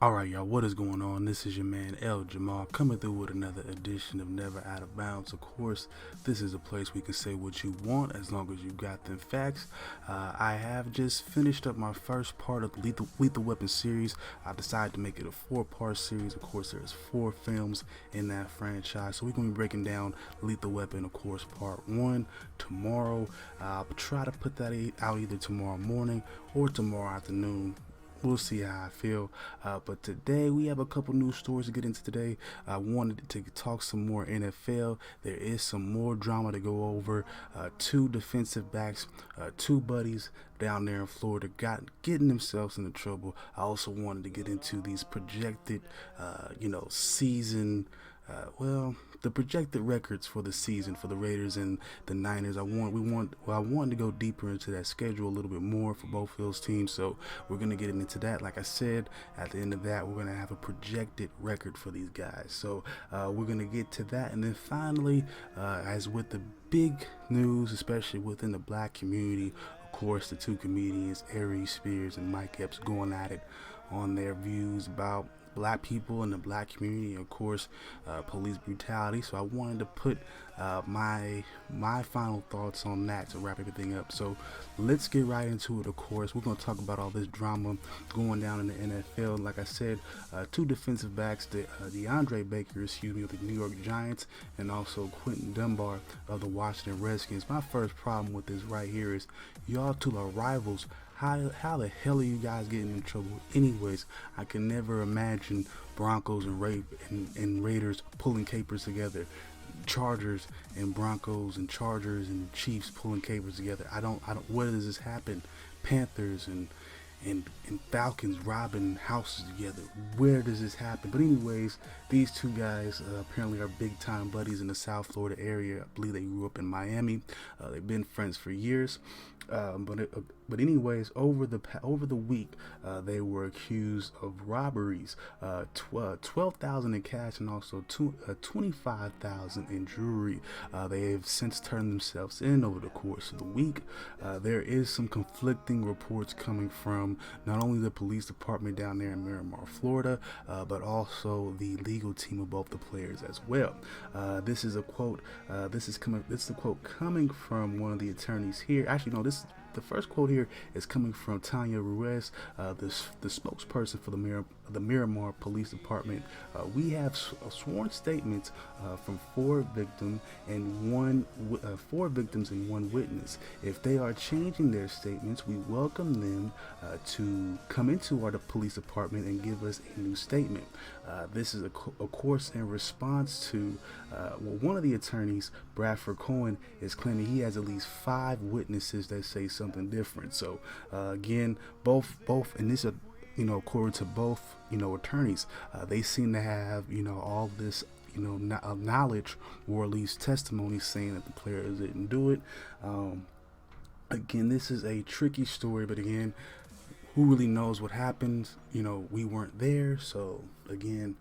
Alright, y'all, what is going on? This is your man El Jamal coming through with another edition of Never Out of Bounds. Of course, this is a place we can say what you want as long as you got them facts. I have just finished up my first part of the Lethal Weapon series. I decided to make it a 4-part series. Of course, there's 4 films in that franchise. So we're going to be breaking down Lethal Weapon, of course, part 1 tomorrow. I'll try to put that out either tomorrow morning or tomorrow afternoon. We'll see how I feel. But today we have a couple news stories to get into today. I wanted to talk some more NFL. There is some more drama to go over. 2 defensive backs, 2 buddies down there in Florida getting themselves into trouble. I also wanted to get into these projected, season. The projected records for the season for the Raiders and the Niners. I wanted to go deeper into that schedule a little bit more for both of those teams. So we're gonna get into that. Like I said, at the end of that, we're gonna have a projected record for these guys. So we're gonna get to that, and then finally, as with the big news, especially within the black community, of course, the 2 comedians, Aries Spears and Mike Epps, going at it on their views about black people in the black community, of course, police brutality. So I wanted to put my final thoughts on that to wrap everything up. So let's get right into it. Of course, we're going to talk about all this drama going down in the NFL. Like I said, 2 defensive backs, DeAndre Baker, of the New York Giants, and also Quentin Dunbar of the Washington Redskins. My first problem with this right here is y'all 2 are rivals. How the hell are you guys getting in trouble anyways? I can never imagine Broncos and Raiders pulling capers together. Chargers and Broncos and Chargers and Chiefs pulling capers together. I don't where does this happen? Panthers and Falcons robbing houses together. Where does this happen? But anyways, these 2 guys apparently are big time buddies in the South Florida area. I believe they grew up in Miami. They've been friends for years. But anyways, over the week, they were accused of robberies, 12,000 in cash and also 25,000 in jewelry. They have since turned themselves in over the course of the week. There is some conflicting reports coming from not only the police department down there in Miramar, Florida, but also the legal team of both the players as well. This is a quote. This is the quote coming from one of the attorneys here. Actually, no, the first quote here is coming from Tanya Ruiz, the spokesperson for the Miramar Police Department. We have sworn statements from 4 victims and 1 witness. If they are changing their statements, we welcome them to come into our police department and give us a new statement. This is, of course, in response to one of the attorneys, Bradford Cohen, is claiming he has at least 5 witnesses that say something different. So again, both, and this is according to both attorneys, they seem to have all this knowledge or at least testimony saying that the players didn't do it. Again, this is a tricky story, but again, who really knows what happened? We weren't there, so again,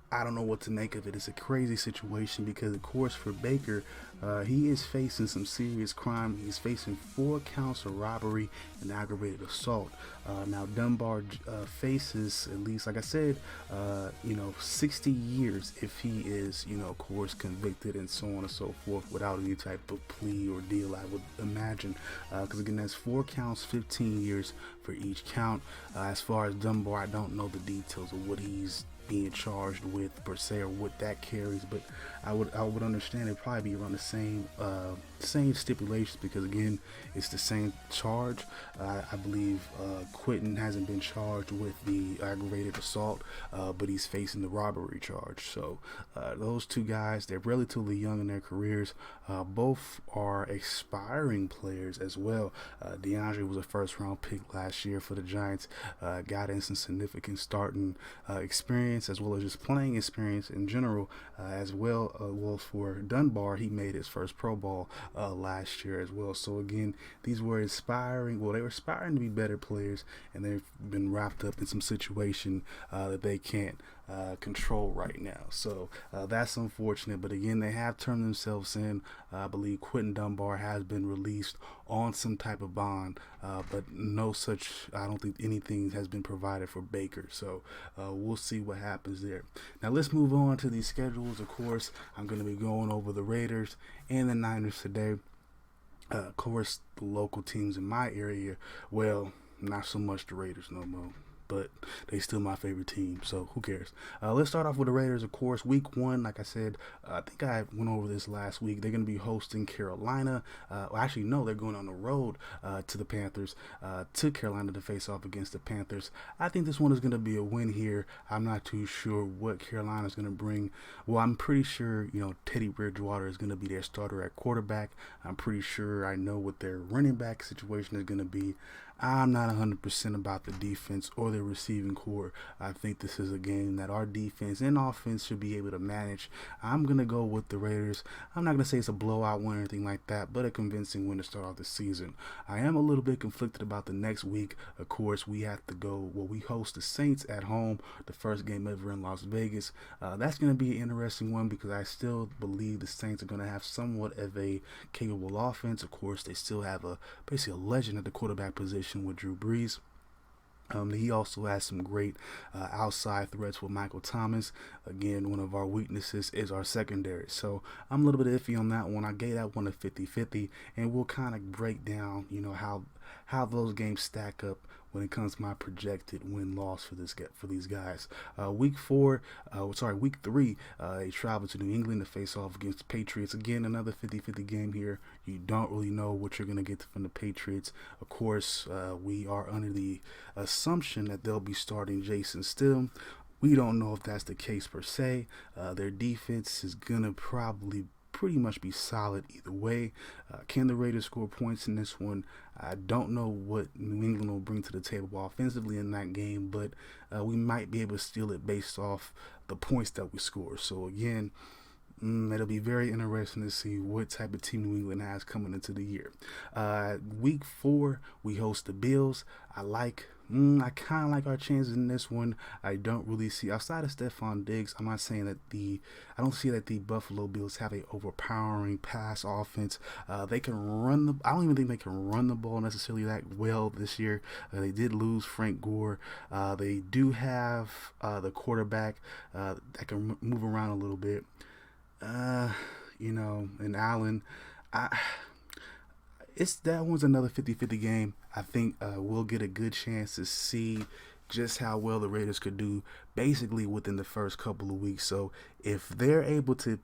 I don't know what to make of it. It's a crazy situation because, of course, for Baker, he is facing some serious crime. He's facing 4 counts of robbery and aggravated assault. Now, Dunbar faces, at least, like I said, 60 years if he is, of course, convicted and so on and so forth without any type of plea or deal, I would imagine. Because, again, that's 4 counts, 15 years for each count. As far as Dunbar, I don't know the details of what he's being charged with per se or what that carries, but I would understand it'd probably be around the same stipulations because again it's the same charge. I believe Quentin hasn't been charged with the aggravated assault, but he's facing the robbery charge. So those 2 guys, they're relatively young in their careers. Both are expiring players as well. DeAndre was a 1st-round pick last year for the Giants, got in some significant starting experience as well as just playing experience in general as well. Well, for Dunbar, he made his first Pro Bowl last year as well. So again, these were inspiring. Well, they were aspiring to be better players, and they've been wrapped up in some situation that they can't control right now. So that's unfortunate. But again, they have turned themselves in. I believe Quentin Dunbar has been released on some type of bond, but no such, I don't think anything has been provided for Baker. So we'll see what happens there. Now let's move on to these schedules. Of course, I'm going to be going over the Raiders and the Niners today. Of course, the local teams in my area, well, not so much the Raiders no more, but they still my favorite team, so who cares? Let's start off with the Raiders, of course. Week 1, like I said, I think I went over this last week. They're going to be hosting Carolina. Well, actually, no, they're going on the road to the Panthers, to Carolina to face off against the Panthers. I think this one is going to be a win here. I'm not too sure what Carolina is going to bring. Well, I'm pretty sure, Teddy Bridgewater is going to be their starter at quarterback. I'm pretty sure I know what their running back situation is going to be. I'm not 100% about the defense or the receiving core. I think this is a game that our defense and offense should be able to manage. I'm going to go with the Raiders. I'm not going to say it's a blowout win or anything like that, but a convincing win to start off the season. I am a little bit conflicted about the next week. Of course, we have to go, we host the Saints at home, the first game ever in Las Vegas. That's going to be an interesting one because I still believe the Saints are going to have somewhat of a capable offense. Of course, they still have basically a legend at the quarterback position with Drew Brees. He also has some great outside threats with Michael Thomas. Again, one of our weaknesses is our secondary. So I'm a little bit iffy on that one. I gave that one a 50-50, and we'll kind of break down, how those games stack up when it comes to my projected win-loss for these guys. Week 3, they travel to New England to face off against the Patriots. Again, another 50-50 game here. You don't really know what you're going to get from the Patriots. Of course, we are under the assumption that they'll be starting Jason Still. We don't know if that's the case per se. Their defense is going to probably pretty much be solid either way. Can the Raiders score points in this one? I don't know what New England will bring to the table offensively in that game, but we might be able to steal it based off the points that we score. So again, it'll be very interesting to see what type of team New England has coming into the year. Week 4, we host the Bills. I kind of like our chances in this one. I don't really see, outside of Stephon Diggs, I'm not saying that I don't see that the Buffalo Bills have a overpowering pass offense. They can run I don't even think they can run the ball necessarily that well this year. They did lose Frank Gore. They do have the quarterback that can move around a little bit. And Allen, that one's another 50-50 game. I think we'll get a good chance to see just how well the Raiders could do basically within the first couple of weeks. So if they're able to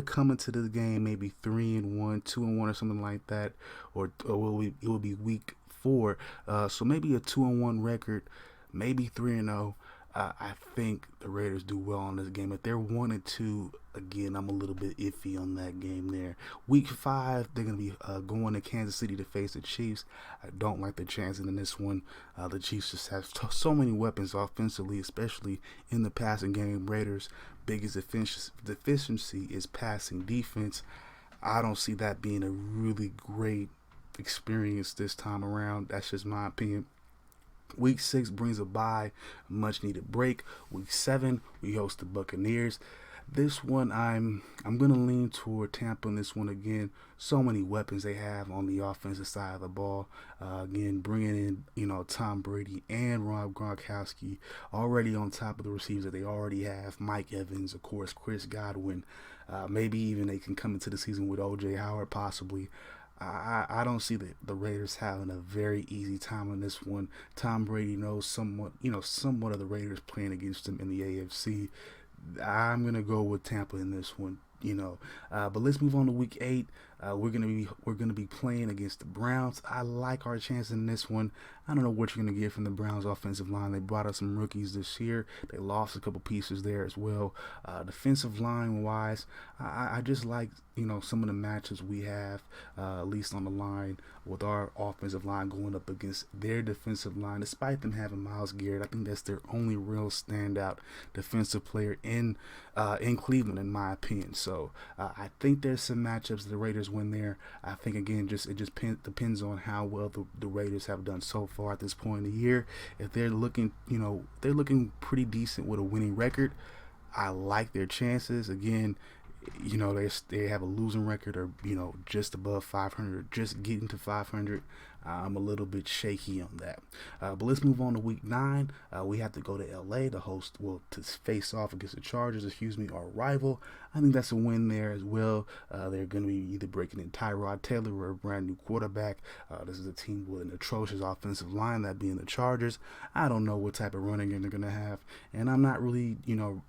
come into the game maybe 3-1, 2-1 or something like that, or it will be week 4. So maybe a 2-1 record, maybe 3-0. I think the Raiders do well on this game. If they're 1-2, again, I'm a little bit iffy on that game there. Week 5, they're going to be going to Kansas City to face the Chiefs. I don't like the chances in this one. The Chiefs just have so many weapons offensively, especially in the passing game. Raiders' biggest deficiency is passing defense. I don't see that being a really great experience this time around. That's just my opinion. Week 6 brings a bye, much needed break. Week 7, we host the Buccaneers. This one, I'm going to lean toward Tampa in this one again. So many weapons they have on the offensive side of the ball. Again, bringing in, Tom Brady and Rob Gronkowski already on top of the receivers that they already have. Mike Evans, of course, Chris Godwin. Maybe even they can come into the season with O.J. Howard possibly. I don't see the Raiders having a very easy time on this one. Tom Brady knows somewhat of the Raiders playing against them in the AFC. I'm going to go with Tampa in this one. But let's move on to week 8. We're gonna be playing against the Browns. I like our chances in this one. I don't know what you're gonna get from the Browns offensive line. They brought us some rookies this year. They lost a couple pieces there as well. Defensive line wise, I just like some of the matches we have, at least on the line with our offensive line going up against their defensive line. Despite them having Myles Garrett, I think that's their only real standout defensive player in Cleveland, in my opinion. So I think there's some matchups the Raiders win there. I think again, depends on how well the Raiders have done so far at this point in the year. If they're looking, they're looking pretty decent with a winning record. I like their chances. Again, they have a losing record, or just above 500, just getting to 500. I'm a little bit shaky on that. But let's move on to week 9. We have to go to LA to face off against the Chargers, our rival. I think that's a win there as well. They're going to be either breaking in Tyrod Taylor or a brand new quarterback. This is a team with an atrocious offensive line, that being the Chargers. I don't know what type of running game they're going to have. And I'm not really,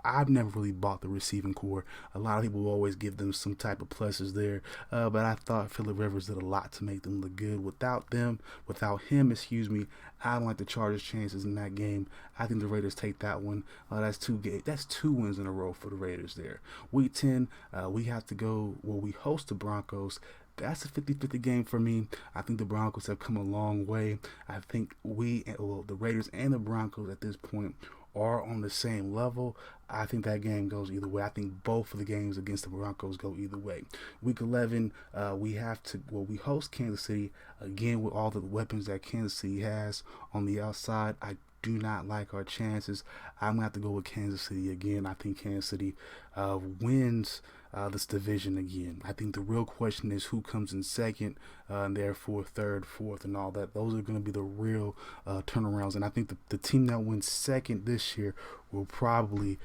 I've never really bought the receiving core. A lot of people will always give them some type of pluses there. But I thought Phillip Rivers did a lot to make them look good. Without him, I don't like the Chargers' chances in that game. I think the Raiders take that one. That's 2 wins in a row for the Raiders there. Week 10, we host the Broncos. That's a 50-50 game for me. I think the Broncos have come a long way. I think the Raiders and the Broncos at this point are on the same level. I think that game goes either way. I think both of the games against the Broncos go either way. Week 11, we host Kansas City again with all the weapons that Kansas City has on the outside. I do not like our chances. I'm going to have to go with Kansas City again. I think Kansas City wins this division again. I think the real question is who comes in second, and therefore third, fourth, and all that. Those are going to be the real turnarounds. And I think the team that wins second this year will probably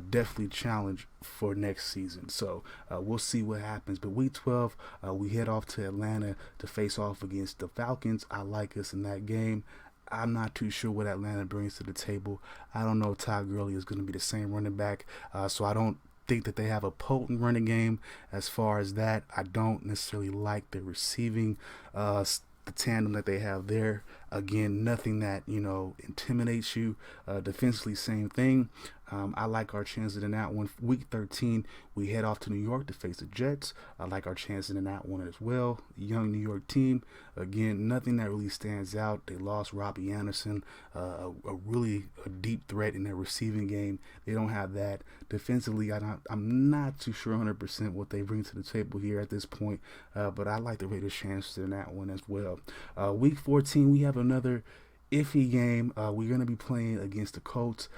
definitely challenge for next season. So we'll see what happens. But week 12, we head off to Atlanta to face off against the Falcons. I like us in that game. I'm not too sure what Atlanta brings to the table. I don't know if Todd Gurley is going to be the same running back, so I don't think that they have a potent running game. As far as that, I don't necessarily like the receiving the tandem that they have there. Again, nothing that intimidates you. Defensively, same thing. I like our chances in that one. Week 13, we head off to New York to face the Jets. I like our chances in that one as well. Young New York team. Again, nothing that really stands out. They lost Robbie Anderson, a deep threat in their receiving game. They don't have that. Defensively, I'm not too sure 100% what they bring to the table here at this point, but I like the Raiders' chances in that one as well. Week 14, we have another iffy game. We're going to be playing against the Colts.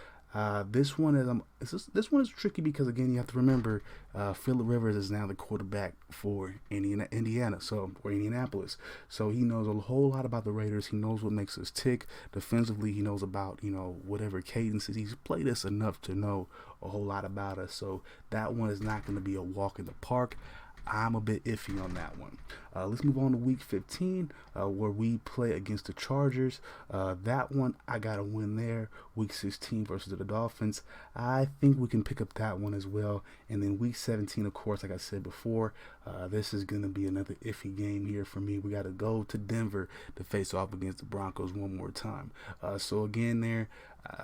This one is tricky because again you have to remember Phillip Rivers is now the quarterback for Indianapolis, so he knows a whole lot about the Raiders. He knows what makes us tick defensively. He knows about whatever cadences. He's played us enough to know a whole lot about us. So that one is not going to be a walk in the park. I'm a bit iffy on that one. Let's move on to week 15, where we play against the Chargers. That one, I got to win there. Week 16 versus the Dolphins. I think we can pick up that one as well. And then week 17, of course, like I said before, this is going to be another iffy game here for me. We got to go to Denver to face off against the Broncos one more time. So again there,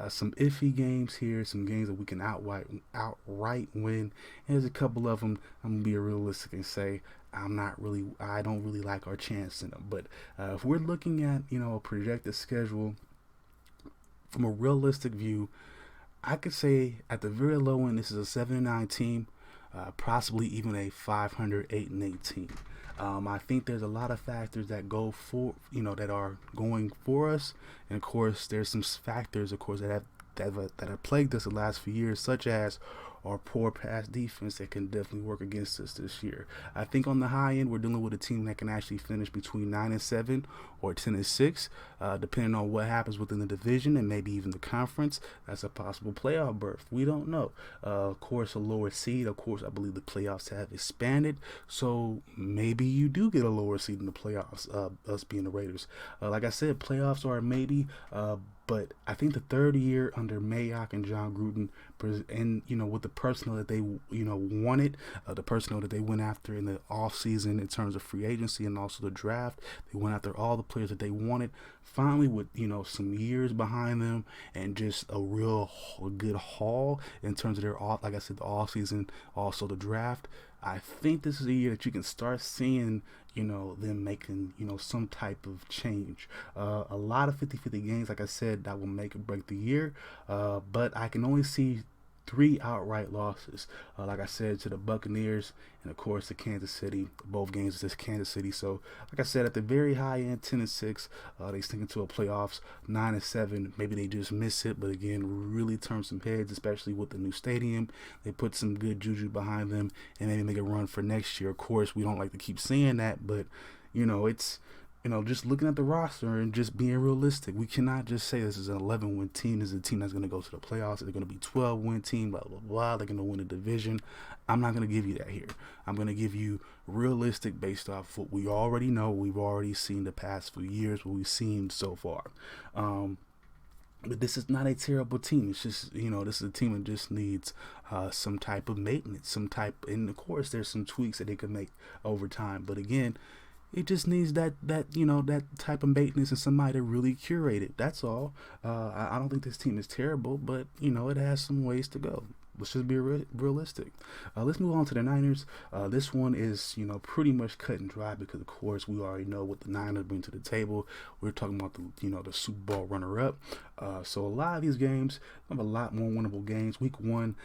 some iffy games here, some games that we can outright win. And there's a couple of them I'm going to be realistic and say I don't really like our chance in them. But if we're looking at, a projected schedule from a realistic view, I could say at the very low end, this is a 7-9 team, possibly even a 500 8-8 team. I think there's a lot of factors that go for, that are going for us. And of course, there's some factors, of course, that have plagued us the last few years, such as our poor pass defense that can definitely work against us this year. I think on the high end, we're dealing with a team that can actually finish between 9-7 or 10-6, depending on what happens within the division and maybe even the conference. That's a possible playoff berth. We don't know. Of course, a lower seed. Of course, I believe the playoffs have expanded, so maybe you do get a lower seed in the playoffs. Us being the Raiders, like I said, playoffs are maybe. But I think the third year under Mayock and John Gruden, and with the personnel that they wanted, the personnel that they went after in the off season in terms of free agency and also the draft, they went after all the players that they wanted. Finally, with some years behind them and just a real good haul in terms of their like I said, the off season, also the draft. I think this is a year that you can start seeing them making, some type of change. A lot of 50-50 games, like I said, that will make or break the year. But I can only see 3 outright losses. Like I said, to the Buccaneers and of course to Kansas City. Both games is Kansas City. So like I said, at the very high end, 10-6, they sink into a playoffs 9-7. Maybe they just miss it, but again, really turn some heads, especially with the new stadium. They put some good juju behind them and maybe make a run for next year. Of course, we don't like to keep saying that, but it's just looking at the roster and just being realistic. We cannot just say this is an 11-win team. This is a team that's going to go to the playoffs. They're going to be 12-win team, blah, blah, blah. They're going to win a division. I'm not going to give you that here. I'm going to give you realistic based off what we already know. We've already seen the past few years, what we've seen so far. But this is not a terrible team. It's just, this is a team that just needs some type of maintenance, and of course, there's some tweaks that they can make over time. But again, it just needs that type of maintenance and somebody to really curate it. That's all. I don't think this team is terrible, but it has some ways to go. Let's just be realistic. Let's move on to the Niners. This one is, pretty much cut and dry because, of course, we already know what the Niners bring to the table. We're talking about the Super Bowl runner-up. So a lot of these games have a lot more winnable games. Week 1,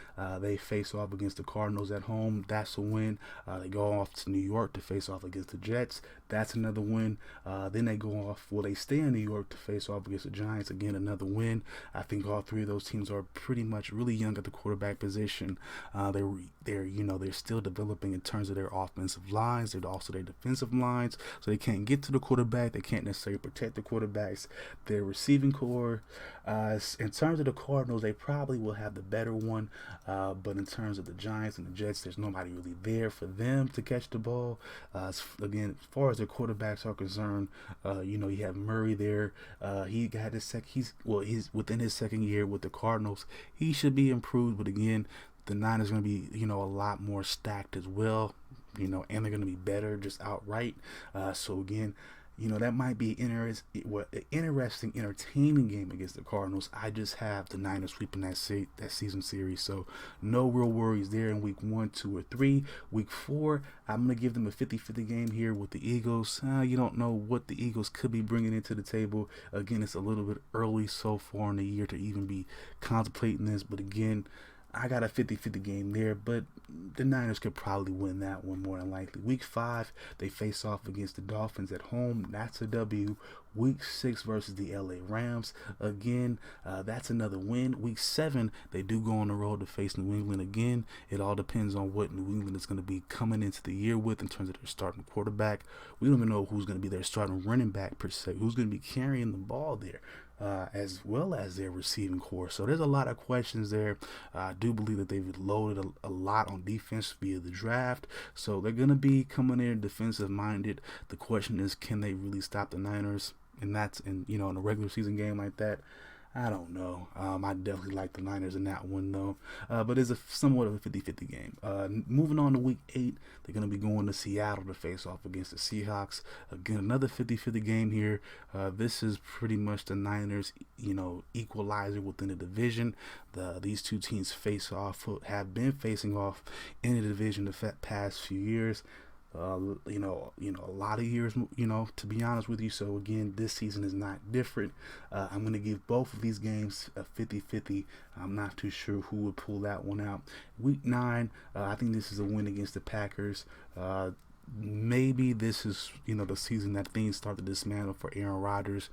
they face off against the Cardinals at home. That's a win. They go off to New York to face off against the Jets. That's another win. Then they go off. Well, they stay in New York to face off against the Giants. Again, another win. I think all three of those teams are pretty much really young at the quarterback position. They're still developing in terms of their offensive lines. They're also their defensive lines, so they can't get to the quarterback. They can't necessarily protect the quarterbacks. Their receiving core, in terms of the Cardinals, they probably will have the better one. But in terms of the Giants and the Jets, there's nobody really there for them to catch the ball. Again, as far as their quarterbacks are concerned, you have Murray there. He got he's within his second year with the Cardinals. He should be improved, but again, the Niners are going to be, a lot more stacked as well, and they're going to be better just outright. So again, that might be an interesting, entertaining game against the Cardinals. I just have the Niners sweeping that season series, so no real worries there in week 1, 2, or 3. Week 4, I'm going to give them a 50-50 game here with the Eagles. You don't know what the Eagles could be bringing into the table. Again, it's a little bit early so far in the year to even be contemplating this, but again, I got a 50-50 game there, but the Niners could probably win that one more than likely. Week 5, they face off against the Dolphins at home. That's a W. Week 6 versus the LA Rams. Again, that's another win. Week 7, they do go on the road to face New England again. It all depends on what New England is going to be coming into the year with in terms of their starting quarterback. We don't even know who's going to be their starting running back per se, who's going to be carrying the ball there. As well as their receiving core. So there's a lot of questions there. I do believe that they've loaded a lot on defense via the draft. So they're going to be coming in defensive minded. The question is, can they really stop the Niners? And that's in a regular season game like that. I don't know. I definitely like the Niners in that one, though. But it's somewhat of a 50-50 game. Moving on to Week 8, they're going to be going to Seattle to face off against the Seahawks. Again, another 50-50 game here. This is pretty much the Niners, equalizer within the division. These two teams have been facing off in the division the past few years. A lot of years, to be honest with you. So again, this season is not different. I'm going to give both of these games a 50-50. I'm not too sure who would pull that one out. Week 9, I think this is a win against the Packers. Maybe this is, the season that things start to dismantle for Aaron Rodgers,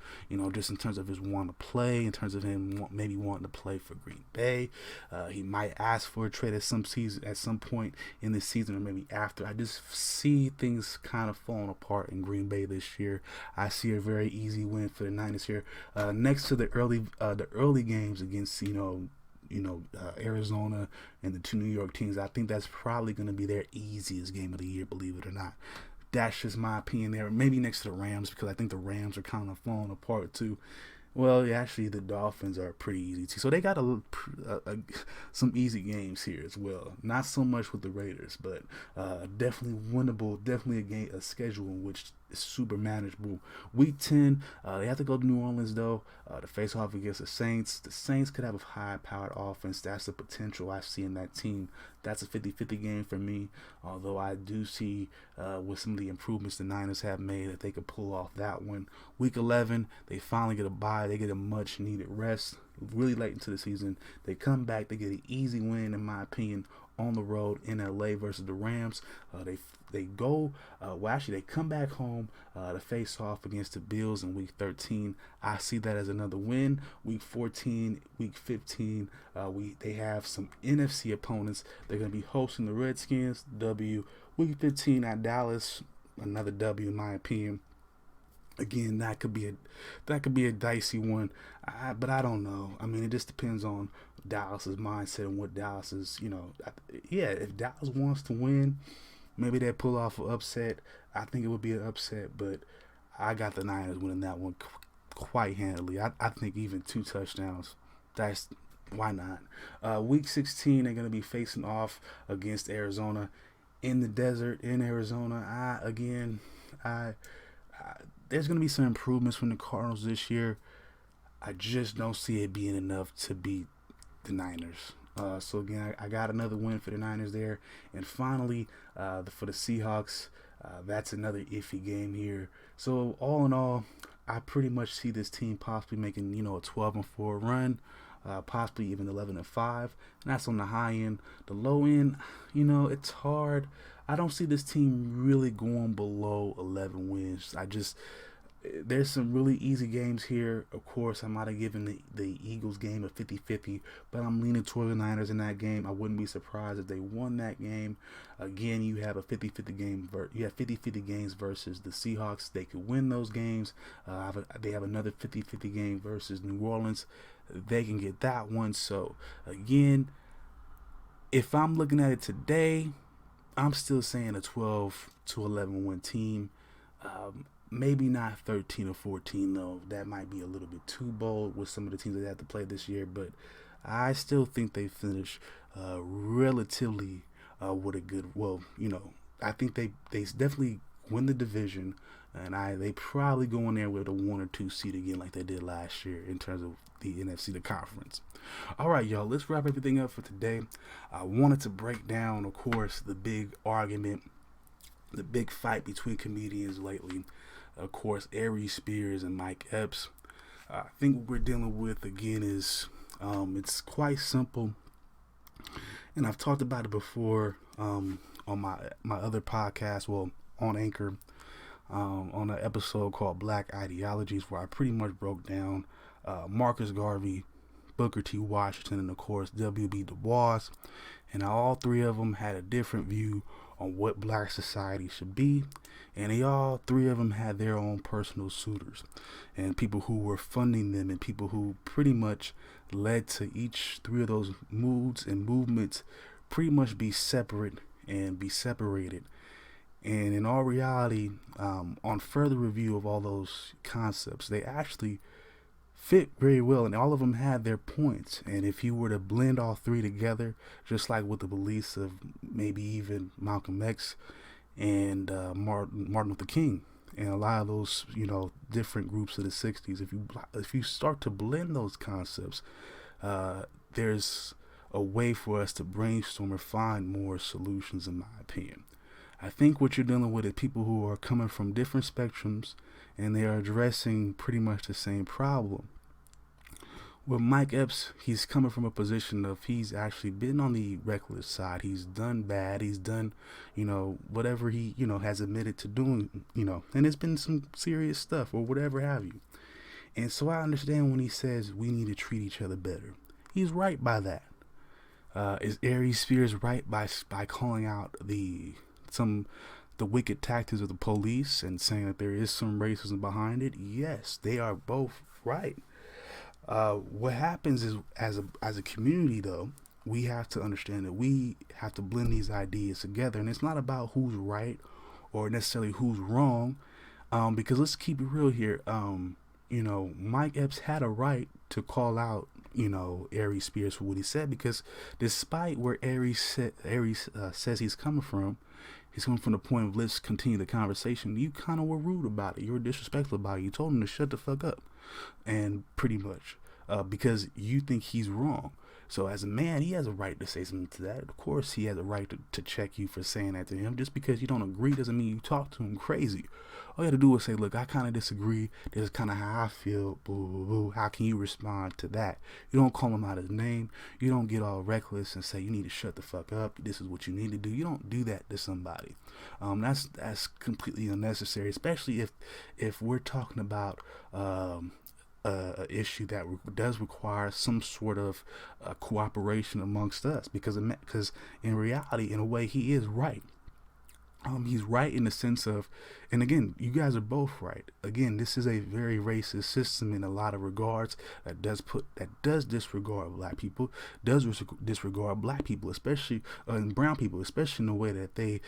just in terms of his wanting to play, in terms of him maybe wanting to play for Green Bay. He might ask for a trade at some point in the season or maybe after. I just see things kind of falling apart in Green Bay this year. I see a very easy win for the Niners here. Next to the early games against, Arizona and the two New York teams, I think that's probably going to be their easiest game of the year, believe it or not. That's just my opinion there. Maybe next to the Rams, because I think the Rams are kind of falling apart too. Well, actually, the Dolphins are pretty easy too. So they got some easy games here as well. Not so much with the Raiders, but definitely winnable. Definitely a schedule in which super manageable. Week 10, they have to go to New Orleans though to face off against the Saints. The Saints could have a high-powered offense. That's the potential I see in that team. That's a 50-50 game for me. Although I do see with some of the improvements the Niners have made that they could pull off that one. Week 11, they finally get a bye. They get a much-needed rest. Really late into the season, they come back. They get an easy win, in my opinion, on the road in LA versus the Rams. They go, actually they come back home to face off against the Bills in week 13. I see that as another win. Week 14, week 15, they have some NFC opponents. They're going to be hosting the Redskins. W. Week 15 at Dallas, another W in my opinion. Again, that could be a dicey one, but I don't know. I mean, it just depends on Dallas's mindset and what Dallas is. If Dallas wants to win, maybe they pull off an upset. I think it would be an upset, but I got the Niners winning that one quite handily. I think even 2 touchdowns. Why not? Week 16, they're going to be facing off against Arizona in the desert in Arizona. There's going to be some improvements from the Cardinals this year. I just don't see it being enough to beat the Niners. So again, I got another win for the Niners there. And finally, for the Seahawks, that's another iffy game here. So all in all, I pretty much see this team possibly making, a 12-4 run, possibly even 11-5. And that's on the high end. The low end, it's hard. I don't see this team really going below 11 wins. There's some really easy games here. Of course, I might have given the Eagles game a 50-50, but I'm leaning toward the Niners in that game. I wouldn't be surprised if they won that game. Again, you have a 50-50 game. You have 50-50 games versus the Seahawks. They could win those games. They have another 50-50 game versus New Orleans. They can get that one. So, again, if I'm looking at it today, I'm still saying a 12-11 win team. Maybe not 13 or 14 though. That might be a little bit too bold with some of the teams that they have to play this year. But I still think they finish relatively with a good. I think they definitely win the division, and they probably go in there with a 1 or 2 seed again, like they did last year in terms of the NFC, the conference. All right, y'all. Let's wrap everything up for today. I wanted to break down, of course, the big argument, the big fight between comedians lately. Of course, Aries Spears and Mike Epps. I think what we're dealing with, again, is it's quite simple. And I've talked about it before on my other podcast, on Anchor, on an episode called Black Ideologies, where I pretty much broke down Marcus Garvey, Booker T. Washington, and, of course, W.B. Du Bois. And all 3 of them had a different view on what black society should be, and all 3 of them had their own personal suitors and people who were funding them and people who pretty much led to each 3 of those moods and movements pretty much be separate and be separated. And in all reality, on further review of all those concepts, they actually fit very well, and all of them had their points. And if you were to blend all 3 together, just like with the beliefs of maybe even Malcolm X and Martin Luther King and a lot of those different groups of the 60s, if you start to blend those concepts, there's a way for us to brainstorm and find more solutions, in my opinion. I think what you're dealing with is people who are coming from different spectrums, and they are addressing pretty much the same problem. With Mike Epps, he's coming from a position of he's actually been on the reckless side. He's done bad. He's done, whatever he, has admitted to doing, and it's been some serious stuff or whatever have you. And so I understand when he says we need to treat each other better. He's right by that. Is Aries Spears right by calling out the wicked tactics of the police and saying that there is some racism behind it? Yes, they are both right. What happens is, as a community, though, we have to understand that we have to blend these ideas together, and it's not about who's right or necessarily who's wrong, because let's keep it real here. Mike Epps had a right to call out, Aries Spears for what he said, because despite where Aries says he's coming from, He's coming from the point of let's continue the conversation. You kind of were rude about it. You were disrespectful about it. You told him to shut the fuck up, and pretty much because you think he's wrong. So as a man, he has a right to say something to that. Of course, he has a right to check you for saying that to him. Just because you don't agree doesn't mean you talk to him crazy. All you have to do is say, look, I kind of disagree. This is kind of how I feel. Boo, boo, boo. How can you respond to that? You don't call him out his name. You don't get all reckless and say, you need to shut the fuck up. This is what you need to do. You don't do that to somebody. That's completely unnecessary, especially if we're talking about issue that does require some sort of cooperation amongst us, because in reality, in a way, he is right. He's right in the sense of, and again, you guys are both right. Again, this is a very racist system in a lot of regards that does disregard black people, disregard black people, especially and brown people, especially in the way that they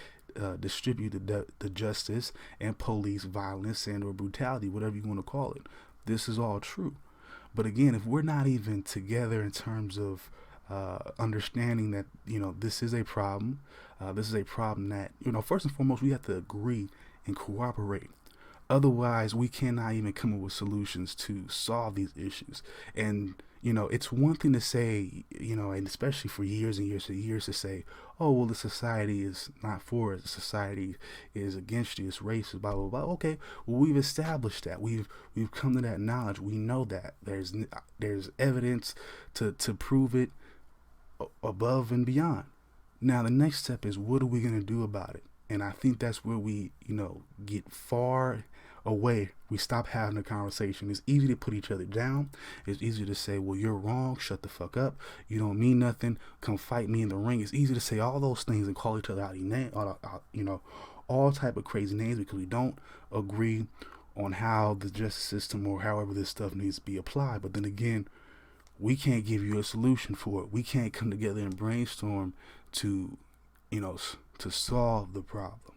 distribute the justice and police violence and or brutality, whatever you want to call it. This is all true. But again, if we're not even together in terms of understanding that, this is a problem, that, first and foremost, we have to agree and cooperate. Otherwise, we cannot even come up with solutions to solve these issues. And, it's one thing to say, and especially for years and years and years to say, oh, well, the society is not for it. The society is against you. It's racist, blah, blah, blah. Okay, well, we've established that. We've come to that knowledge. We know that. There's evidence to prove it above and beyond. Now, the next step is, what are we going to do about it? And I think that's where we, get far away. We stop having a conversation. It's easy to put each other down. It's easy to say, well, you're wrong. Shut the fuck up. You don't mean nothing. Come fight me in the ring. It's easy to say all those things and call each other out, all type of crazy names, because we don't agree on how the justice system or however this stuff needs to be applied. But then again, we can't give you a solution for it. We can't come together and brainstorm to solve the problem.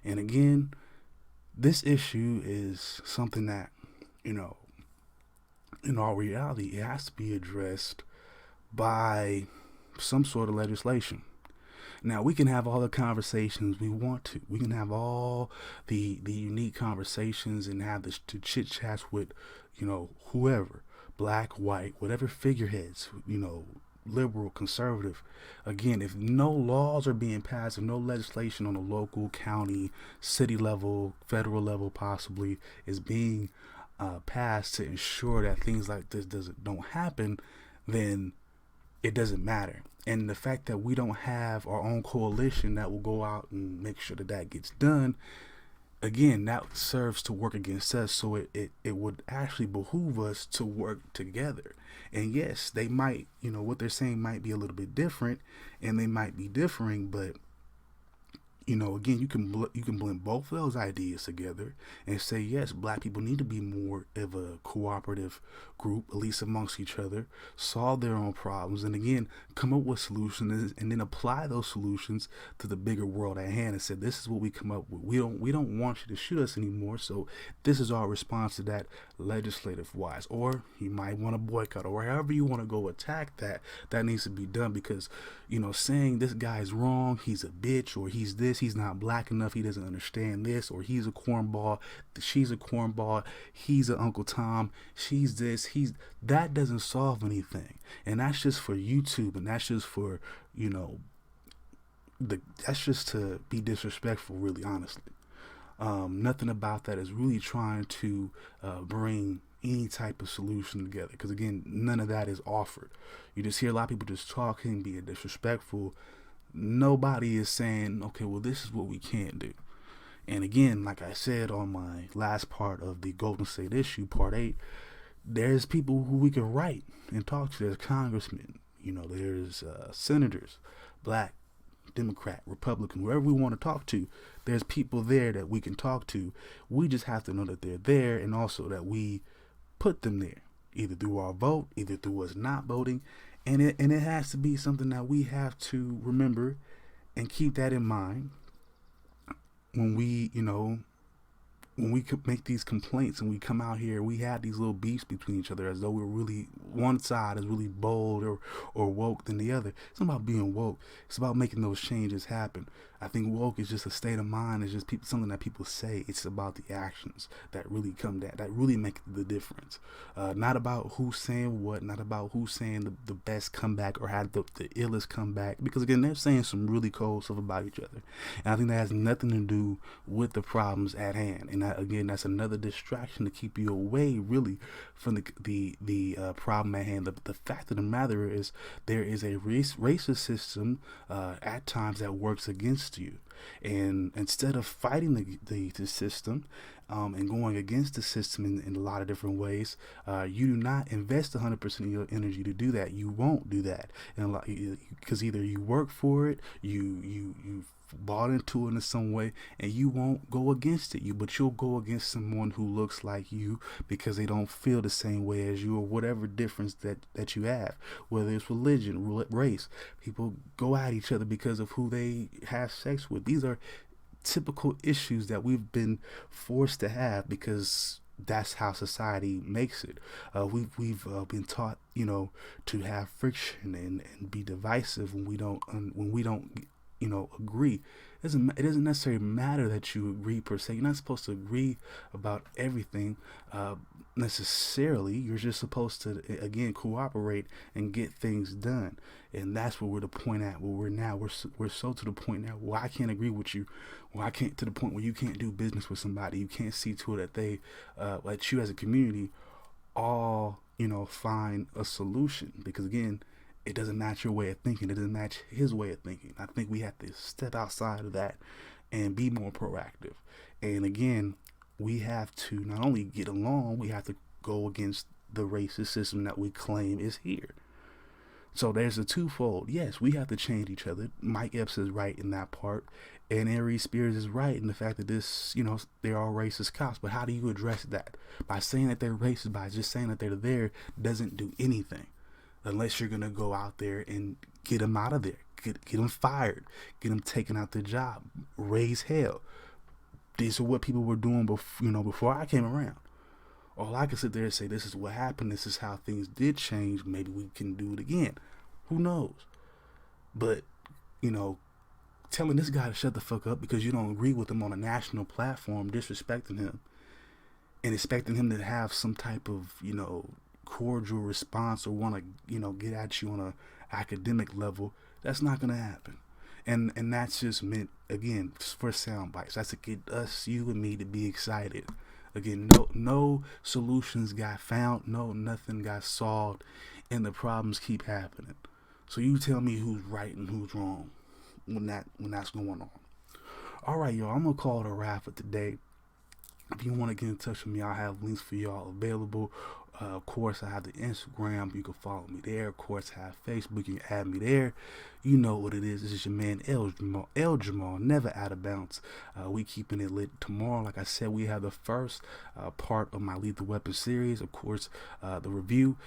And again, this issue is something that, in our reality, it has to be addressed by some sort of legislation. Now, we can have all the conversations we want to. We can have all the unique conversations and have the chit chats with, whoever, black, white, whatever figureheads, liberal, conservative. Again, if no laws are being passed and no legislation on a local, county, city level, federal level possibly is being passed to ensure that things like this don't happen, then it doesn't matter. And the fact that we don't have our own coalition that will go out and make sure that gets done, again, that serves to work against us. So it would actually behoove us to work together. And yes, they might, what they're saying might be a little bit different, and they might be differing, but again, you can blend both of those ideas together and say, yes, black people need to be more of a cooperative group, at least amongst each other, solve their own problems, and again, come up with solutions and then apply those solutions to the bigger world at hand and say, this is what we come up with. We don't want you to shoot us anymore, so this is our response to that legislative wise. Or you might want to boycott, or however you want to go attack that needs to be done, because saying this guy's wrong, he's a bitch, or he's this, he's not black enough, he doesn't understand this, or he's a cornball, she's a cornball, he's an Uncle Tom, she's this, that doesn't solve anything. And that's just for YouTube, and that's just for that's just to be disrespectful, really, honestly. Nothing about that is really trying to bring any type of solution together, because again, none of that is offered. You just hear a lot of people just talking, being disrespectful. Nobody is saying, okay, well, this is what we can't do. And again, like I said on my last part of the Golden State issue, part 8, there's people who we can write and talk to. There's congressmen, there's senators, black, Democrat, Republican, whoever we want to talk to. There's people there that we can talk to. We just have to know that they're there, and also that we put them there, either through our vote, either through us not voting. And it has to be something that we have to remember and keep that in mind when we when we could make these complaints and we come out here, we have these little beefs between each other as though we're really, one side is really bold or woke than the other. It's not about being woke. It's about making those changes happen. I think woke is just a state of mind. It's just something that people say. It's about the actions that really that really make the difference. Not about who's saying what, not about who's saying the best comeback or had the illest comeback. Because again, they're saying some really cold stuff about each other. And I think that has nothing to do with the problems at hand. And again, that's another distraction to keep you away really from the problem at hand. The fact of the matter is there is a racist system at times that works against you, and instead of fighting the system and going against the system in a lot of different ways, you do not invest 100% of your energy to do that. You won't do that, and because either you work for it, you bought into it in some way, and you won't go against it. But you'll go against someone who looks like you because they don't feel the same way as you, or whatever difference that you have, whether it's religion, race. People go at each other because of who they have sex with. These are typical issues that we've been forced to have because that's how society makes it. We've been taught, to have friction and be divisive when we don't agree. It doesn't necessarily matter that you agree per se. You're not supposed to agree about everything necessarily. You're just supposed to, again, cooperate and get things done. And that's where we're the point at where we're now. We're so to the point now where I can't agree with you. Where I can't, to the point where you can't do business with somebody. You can't see to it that they, like you as a community, all, find a solution. Because again, it doesn't match your way of thinking. It doesn't match his way of thinking. I think we have to step outside of that and be more proactive. And again, we have to not only get along, we have to go against the racist system that we claim is here. So there's a twofold. Yes, we have to change each other. Mike Epps is right in that part. And Aries Spears is right in the fact that they're all racist cops. But how do you address that? By saying that they're racist, by just saying that they're there, doesn't do anything. Unless you're going to go out there and get them out of there, get them fired, get them taken out their job, raise hell. These are what people were doing before I came around. All I can sit there and say, this is what happened, this is how things did change, maybe we can do it again. Who knows? But, telling this guy to shut the fuck up because you don't agree with him on a national platform, disrespecting him, and expecting him to have some type of, cordial response or want to get at you on a academic level, that's not going to happen. And that's just meant, again, for sound bites. That's to get us, you and me, to be excited. Again, no solutions got found, nothing got solved, and the problems keep happening. So you tell me who's right and who's wrong when that's going on. All right, y'all, I'm gonna call it a wrap for today. If you want to get in touch with me, I have links for y'all available. Of course, I have the Instagram. You can follow me there. Of course, I have Facebook. You can add me there. You know what it is. This is your man, El Jamal, never out of bounds. We keeping it lit tomorrow. Like I said, we have the first part of my Lethal Weapon series. Of course, the review.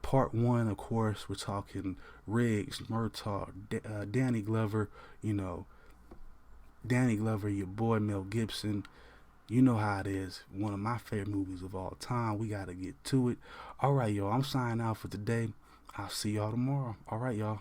Part 1, of course, we're talking Riggs, Murtaugh, Danny Glover, Danny Glover, your boy Mel Gibson. You know how it is. One of my favorite movies of all time. We got to get to it. All right, y'all. I'm signing out for today. I'll see y'all tomorrow. All right, y'all.